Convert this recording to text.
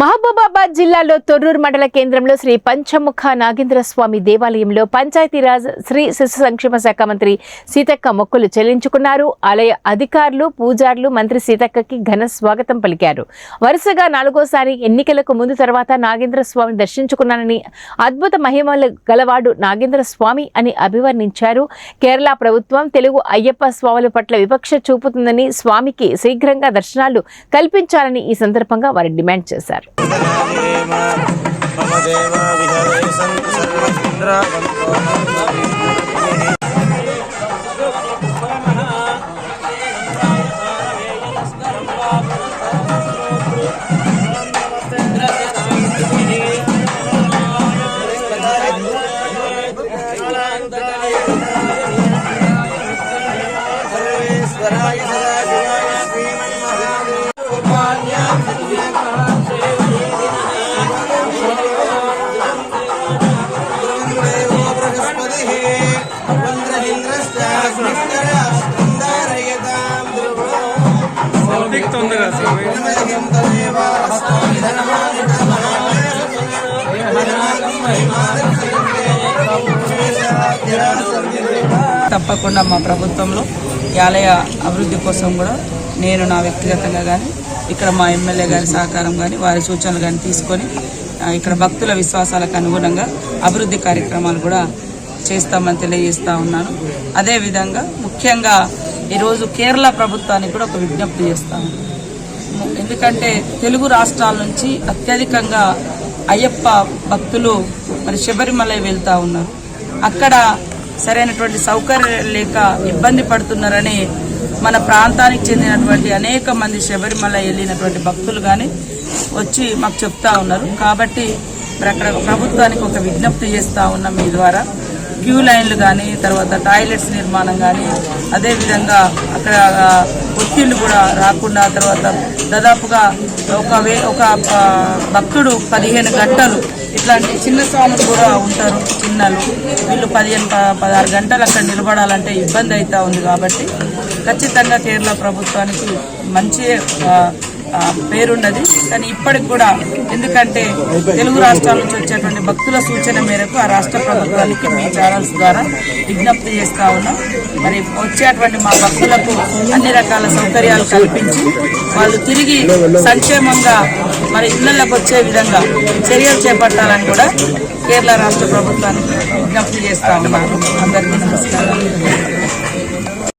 మహబూబాబాద్ జిల్లాలో తొర్రూరు మండల కేంద్రంలో శ్రీ పంచముఖ నాగేంద్ర స్వామి దేవాలయంలో పంచాయతీరాజ్ శ్రీ శిశు సంక్షేమ శాఖ మంత్రి సీతక్క మొక్కులు చెల్లించుకున్నారు. ఆలయ అధికారులు, పూజారులు మంత్రి సీతక్కకి ఘన స్వాగతం పలికారు. వరుసగా 4వ సారి ఎన్నికలకు ముందు తర్వాత నాగేంద్ర స్వామిని దర్శించుకున్నానని, అద్భుత మహిమలు గలవాడు నాగేంద్ర స్వామి అని అభివర్ణించారు. కేరళ ప్రభుత్వం తెలుగు అయ్యప్ప స్వాముల పట్ల వివక్ష చూపుతుందని, స్వామికి శీఘ్రంగా దర్శనాలు కల్పించాలని ఈ సందర్భంగా వారు డిమాండ్ చేశారు. తప్పకుండా మా ప్రభుత్వంలో ఈ ఆలయ అభివృద్ధి కోసం కూడా నేను నా వ్యక్తిగతంగా కానీ ఇక్కడ మా ఎమ్మెల్యే గారి సహకారం కానీ వారి సూచనలు కానీ తీసుకొని ఇక్కడ భక్తుల విశ్వాసాలకు అనుగుణంగా అభివృద్ధి కార్యక్రమాలు కూడా చేస్తామని తెలియజేస్తా ఉన్నాను. అదేవిధంగా ముఖ్యంగా ఈరోజు కేరళ ప్రభుత్వానికి కూడా ఒక విజ్ఞప్తి చేస్తాను. ఎందుకంటే తెలుగు రాష్ట్రాల నుంచి అత్యధికంగా అయ్యప్ప భక్తులు మరి శబరిమల వెళ్తూ ఉన్నారు. అక్కడ సరైనటువంటి సౌకర్యాలు లేక ఇబ్బంది పడుతున్నారని మన ప్రాంతానికి చెందినటువంటి అనేక మంది శబరిమల వెళ్ళినటువంటి భక్తులు కానీ వచ్చి మాకు చెప్తా ఉన్నారు. కాబట్టి మరి అక్కడ ప్రభుత్వానికి ఒక విజ్ఞప్తి చేస్తూ ఉన్నాం. మీ ద్వారా క్యూ లైన్లు కానీ, తర్వాత టాయిలెట్స్ నిర్మాణం కానీ, అదేవిధంగా అక్కడ ఒత్తిళ్లు కూడా రాకుండా, తర్వాత దాదాపుగా ఒక భక్తుడు 15 గంటలు ఇట్లాంటి చిన్న స్వాములు కూడా ఉంటారు, చిన్నలు వీళ్ళు 15-16 గంటలు అక్కడ నిలబడాలంటే ఇబ్బంది అవుతా ఉంది. కాబట్టి ఖచ్చితంగా కేరళ ప్రభుత్వానికి మంచి పేరున్నది. కానీ ఇప్పటికి కూడా ఎందుకంటే తెలుగు రాష్ట్రాల నుంచి వచ్చేటువంటి భక్తుల సూచన మేరకు ఆ రాష్ట్ర ప్రభుత్వానికి మీ ఛానల్స్ ద్వారా విజ్ఞప్తి చేస్తా ఉన్నాం. మరి వచ్చేటువంటి మా భక్తులకు అన్ని రకాల సౌకర్యాలు కల్పించి వాళ్ళు తిరిగి సంక్షేమంగా మరి ఇళ్లకు వచ్చే విధంగా చర్యలు చేపట్టాలని కూడా కేరళ రాష్ట్ర ప్రభుత్వానికి విజ్ఞప్తి చేస్తా ఉన్నాను. అందరికీ నమస్కారం.